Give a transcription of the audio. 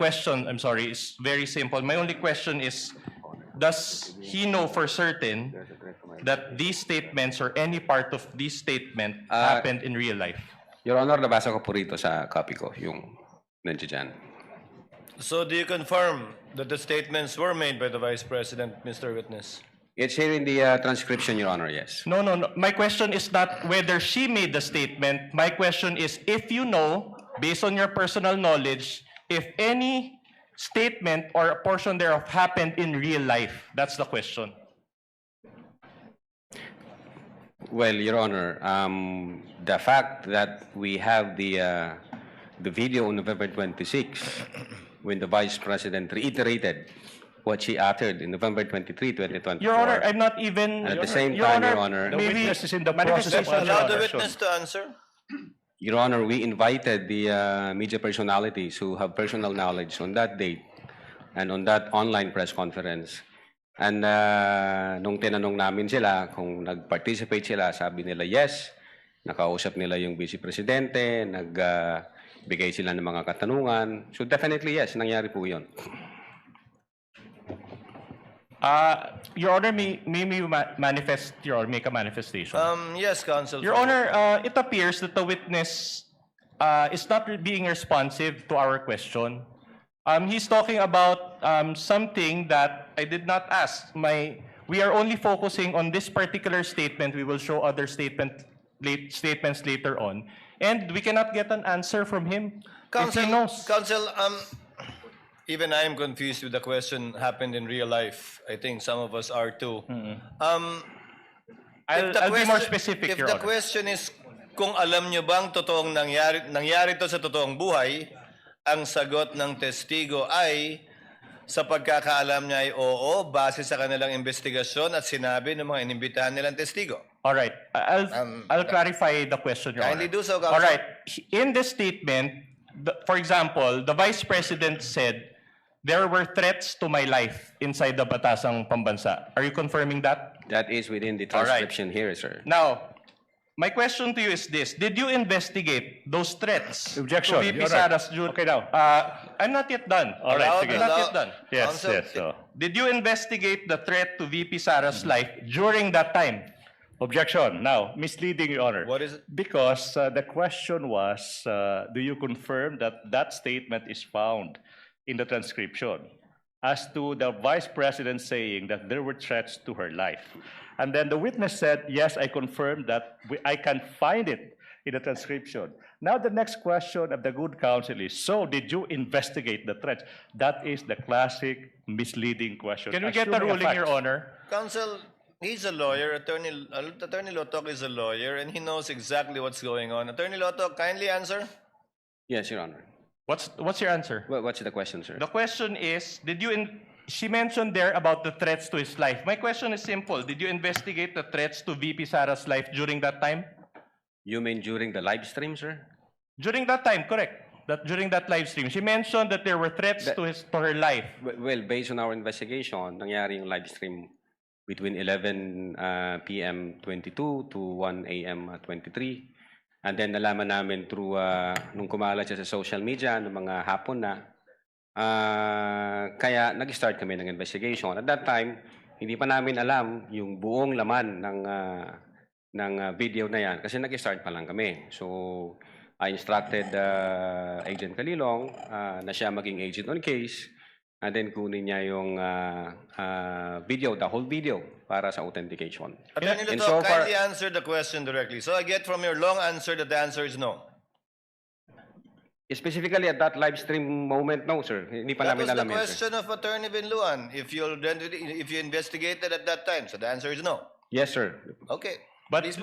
question, I'm sorry, is very simple. My only question is, does he know for certain that these statements or any part of this statement happened in real life? Your Honor, nabasa ko po rito sa copy ko, yung nandiyan dyan. So do you confirm that the statements were made by the Vice President, Mr. Witness? It's here in the transcription, Your Honor, yes. No, no, no. My question is not whether she made the statement. My question is if you know, based on your personal knowledge, if any statement or a portion thereof happened in real life. That's the question. Well, Your Honor, the fact that we have the video on November 26, when the Vice President reiterated what she uttered in November 23, 2024. Your Honor, I'm not even... And at the same time, Your Honor, maybe witness is in the process of manifestation. Allow the Question. witness to answer. Your Honor, we invited the media personalities who have personal knowledge on that date and on that online press conference. And nung tinanong namin sila kung nag-participate sila, sabi nila yes, nakausap nila yung Vice Presidente, nagbigay sila ng mga katanungan. So definitely yes, nangyari po yun. Your Honor, may you manifest, Your Honor, make a manifestation? Yes, Counsel. Your Honor, it appears that the witness is not being responsive to our question. He's talking about something that I did not ask. We are only focusing on this particular statement. We will show other statements later on. And we cannot get an answer from him if he knows. Counsel, even I am confused with the question happened in real life. I think some of us are too. I'll be more specific, If Your the Honor. question is kung alam nyo bang totoong nangyari to sa totoong buhay, ang sagot ng testigo ay sa pagkakaalam niya ay oo, base sa kanilang investigasyon at sinabi ng mga inimbitahan nilang testigo. All right. I'll clarify the question, Your Honor. Kindly do so, Counsel. All right. In this statement, for example, the Vice President said, there were threats to my life inside the Batasang Pambansa. Are you confirming that? That is within the All right. transcription here, sir. Now, my question to you is this. Did you investigate those threats Objection. to VP You're right. Sara's Okay now. I'm not yet done. All right, Allow- sige. I'm not yet done. Yes, Counsel, yes. So. Did you investigate the threat to VP Sara's life during that time? Objection. Now, misleading, Your Honor. What is it? Because the question was, do you confirm that that statement is found in the transcription as to the Vice President saying that there were threats to her life? And then the witness said, yes, I confirm that I can find it in the transcription. Now the next question of the good counsel is, so did you investigate the threats? That is the classic misleading question. Can we get the Assuming a ruling, fact. Your Honor? Counsel, he's a lawyer. Attorney Lotok is a lawyer, and he knows exactly what's going on. Attorney Lotok, kindly answer. Yes, Your Honor. What's your answer? What's the question, sir? The question is, she mentioned there about the threats to his life. My question is simple. Did you investigate the threats to VP Sara's life during that time? You mean during the live stream, sir? During that time, correct. During that live stream. She mentioned that there were threats to her life. Well, based on our investigation, nangyari yung live stream between 11 p.m. 22 to 1 a.m. 23. And then nalaman namin through, nung kumalat siya sa social media, ng mga hapon na, kaya nag-start kami ng investigation. At that time, hindi pa namin alam yung buong laman ng video na yan kasi nag-start pa lang kami. So, I instructed Agent Calilong na siya maging agent on case and then kunin niya yung video, the whole video para sa authentication. Attorney And Lotok, so far- kindly answer the question directly. So I get from your long answer that the answer is no. Specifically at that live stream moment, no, sir. Hindi pa That namin was the alam yan, sir. question of Attorney Binluan. If you investigated at that time, so the answer is no. Yes, sir. Okay. But Please